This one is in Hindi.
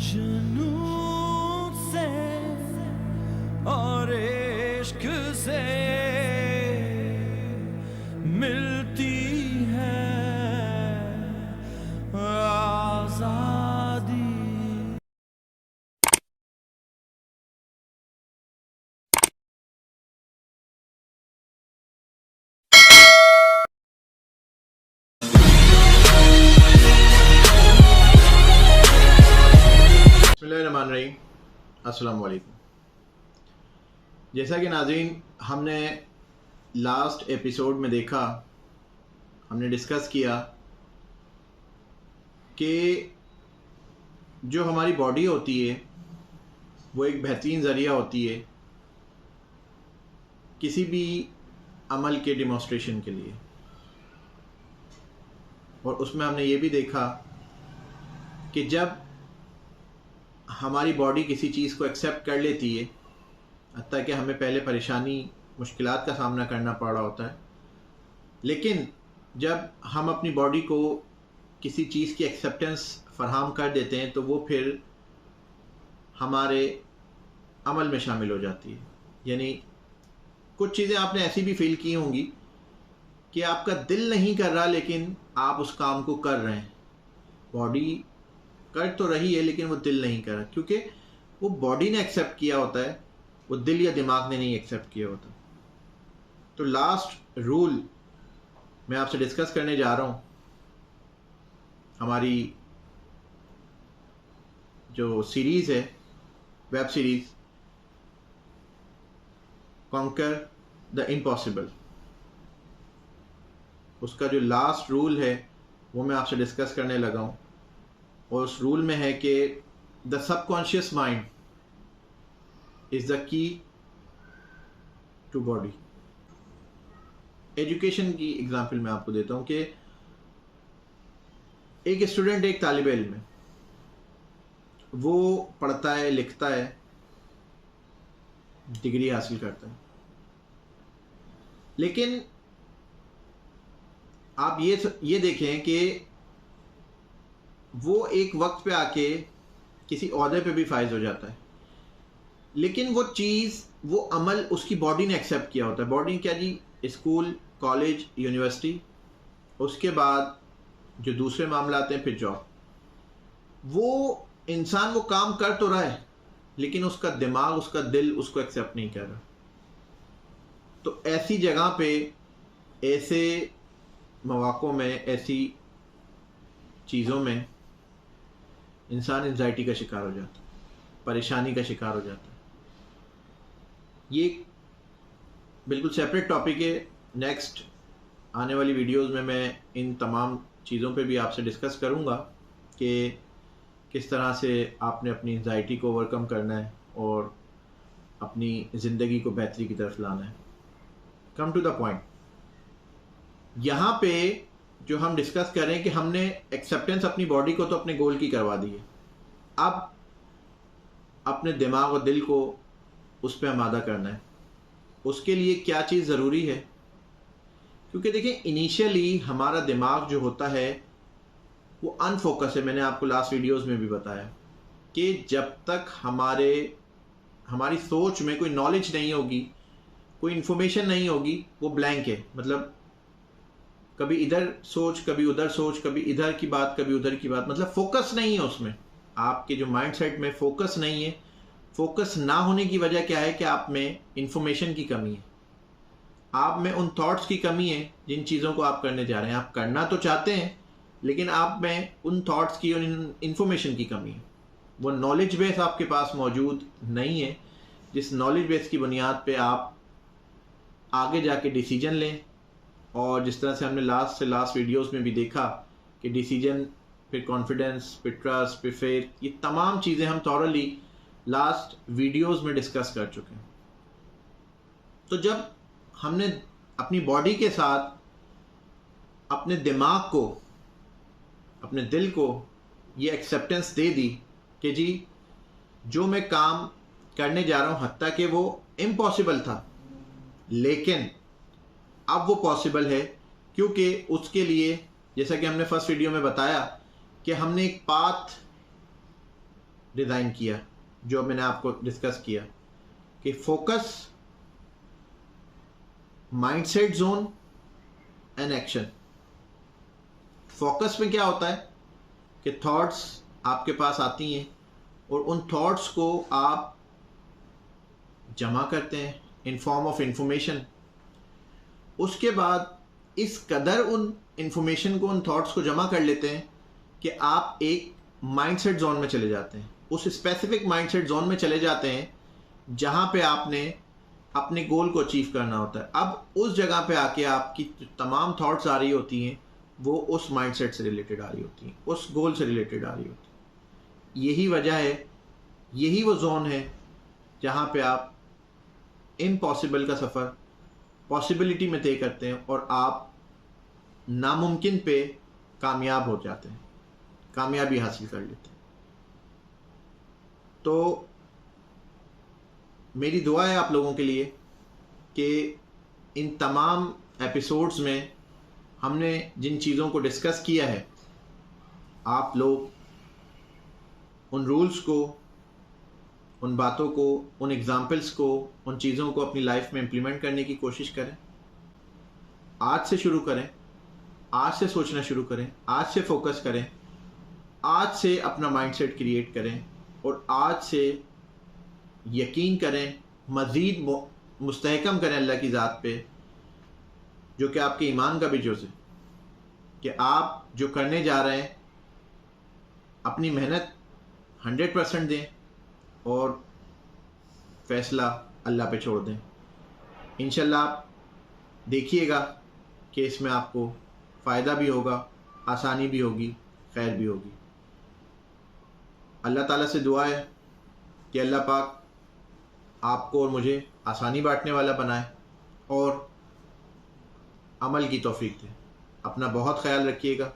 जुनून से और इश्क से मिलती है आजादी। बिस्मिल्लाहिर्रहमानिर्रहीम। अस्सलाम वालेकुम। जैसा कि नाज़रीन हमने लास्ट एपिसोड में देखा, हमने डिस्कस किया कि जो हमारी बॉडी होती है वो एक बेहतरीन ज़रिया होती है किसी भी अमल के डिमॉन्स्ट्रेशन के लिए, और उसमें हमने ये भी देखा कि जब हमारी बॉडी किसी चीज़ को एक्सेप्ट कर लेती है, हत्ता कि हमें पहले परेशानी मुश्किलात का सामना करना पड़ रहा होता है, लेकिन जब हम अपनी बॉडी को किसी चीज़ की एक्सेप्टेंस फराहम कर देते हैं तो वो फिर हमारे अमल में शामिल हो जाती है। यानी कुछ चीज़ें आपने ऐसी भी फील की होंगी कि आपका दिल नहीं कर रहा लेकिन आप उस काम को कर रहे हैं, बॉडी कर तो रही है लेकिन वो दिल नहीं कर रहा, क्योंकि वो बॉडी ने एक्सेप्ट किया होता है, वो दिल या दिमाग ने नहीं एक्सेप्ट किया होता। तो लास्ट रूल मैं आपसे डिस्कस करने जा रहा हूँ, हमारी जो सीरीज़ है, web series conquer the impossible, उसका जो लास्ट रूल है वो मैं आपसे डिस्कस करने लगा हूँ। और उस रूल में है कि the subconscious mind is the key to body. Education की एग्जांपल मैं आपको देता हूँ कि एक स्टूडेंट, एक तालिब इल्म है, वो पढ़ता है, लिखता है, डिग्री हासिल करता है, लेकिन आप ये देखें कि वो एक वक्त पे आके किसी ओहदे पे भी फाइज हो जाता है, लेकिन वो चीज़, वो अमल उसकी बॉडी ने एक्सेप्ट किया होता है। बॉडी क्या जी? स्कूल, कॉलेज, यूनिवर्सिटी, उसके बाद जो दूसरे मामला आते हैं, फिर जॉब। वो इंसान वो काम कर तो रहा है लेकिन उसका दिमाग, उसका दिल उसको एक्सेप्ट नहीं कर रहा। तो ऐसी जगह पे, ऐसे मौक़ों में, ऐसी चीज़ों में इंसान एंजाइटी का शिकार हो जाता है, परेशानी का शिकार हो जाता है। ये बिल्कुल सेपरेट टॉपिक है। नेक्स्ट आने वाली वीडियोस में मैं इन तमाम चीज़ों पे भी आपसे डिस्कस करूँगा कि किस तरह से आपने अपनी एंजाइटी को ओवरकम करना है और अपनी ज़िंदगी को बेहतरी की तरफ लाना है। कम टू द पॉइंट, यहाँ पे जो हम डिस्कस कर रहे हैं कि हमने एक्सेप्टेंस अपनी बॉडी को तो अपने गोल की करवा दी है, अब अपने दिमाग और दिल को उस पर आमादा करना है। उसके लिए क्या चीज़ ज़रूरी है? क्योंकि देखिए, इनिशियली हमारा दिमाग जो होता है वो अनफोकस है। मैंने आपको लास्ट वीडियोस में भी बताया कि जब तक हमारी सोच में कोई नॉलेज नहीं होगी, कोई इन्फॉर्मेशन नहीं होगी, वो ब्लैंक है। मतलब कभी इधर सोच, कभी उधर सोच, कभी इधर की बात, कभी उधर की बात, मतलब फोकस नहीं है उसमें। आपके जो माइंडसेट में फोकस नहीं है। फोकस ना होने की वजह क्या है कि आप में इंफॉर्मेशन की कमी है, आप में उन थॉट्स की कमी है जिन चीज़ों को आप करने जा रहे हैं। आप करना तो चाहते हैं लेकिन आप में उन थॉट्स की और इंफॉर्मेशन की कमी है। वो नॉलेज बेस आपके पास मौजूद नहीं है जिस नॉलेज बेस की बुनियाद पे आप आगे जाके डिसीजन लें। और जिस तरह से हमने लास्ट वीडियोस में भी देखा कि डिसीजन, फिर कॉन्फिडेंस, फिर ट्रस्ट, फिर फेथ, ये तमाम चीज़ें हम थॉरली लास्ट वीडियोस में डिस्कस कर चुके हैं। तो जब हमने अपनी बॉडी के साथ अपने दिमाग को, अपने दिल को ये एक्सेप्टेंस दे दी कि जी जो मैं काम करने जा रहा हूँ, हत्ता कि वो इम्पॉसिबल था, लेकिन अब वो पॉसिबल है, क्योंकि उसके लिए, जैसा कि हमने फर्स्ट वीडियो में बताया, कि हमने एक पाथ डिज़ाइन किया, जो मैंने आपको डिस्कस किया कि focus, mindset zone and action. Focus में क्या होता है कि थॉट्स आपके पास आती हैं और उन थॉट्स को आप जमा करते हैं इन फॉर्म ऑफ इंफॉर्मेशन। उसके बाद इस कदर उन इंफॉर्मेशन को, उन थॉट्स को जमा कर लेते हैं कि आप एक माइंडसेट जोन में चले जाते हैं, उस स्पेसिफिक माइंडसेट जोन में चले जाते हैं जहां पे आपने अपने गोल को अचीव करना होता है। अब उस जगह पे आके आपकी तमाम थॉट्स आ रही होती हैं, वो उस माइंडसेट से रिलेटेड आ रही होती हैं, उस गोल से रिलेटेड आ रही होती हैं। यही वजह है, यही वो जोन है जहां पे आप इम्पॉसिबल का सफ़र पॉसिबिलिटी में तय करते हैं और आप नामुमकिन पे कामयाब हो जाते हैं, कामयाबी हासिल कर लेते हैं। तो मेरी दुआ है आप लोगों के लिए कि इन तमाम एपिसोड्स में हमने जिन चीज़ों को डिस्कस किया है, आप लोग उन रूल्स को, उन बातों को, उन एग्ज़ाम्पल्स को, उन चीज़ों को अपनी लाइफ में इम्प्लीमेंट करने की कोशिश करें। आज से शुरू करें, आज से सोचना शुरू करें, आज से फोकस करें, आज से अपना माइंडसेट क्रिएट करें और आज से यकीन करें, मज़ीद मुस्तहकम करें अल्लाह की ज़ात पे, जो कि आपके ईमान का भी जुज़ है, कि आप जो करने जा रहे हैं अपनी मेहनत 100% दें और फ़ैसला अल्लाह पे छोड़ दें। इंशाल्लाह आप देखिएगा कि इसमें आपको फ़ायदा भी होगा, आसानी भी होगी, खैर भी होगी। अल्लाह ताला से दुआ है कि अल्लाह पाक आपको और मुझे आसानी बांटने वाला बनाए और अमल की तौफीक दे। अपना बहुत ख्याल रखिएगा।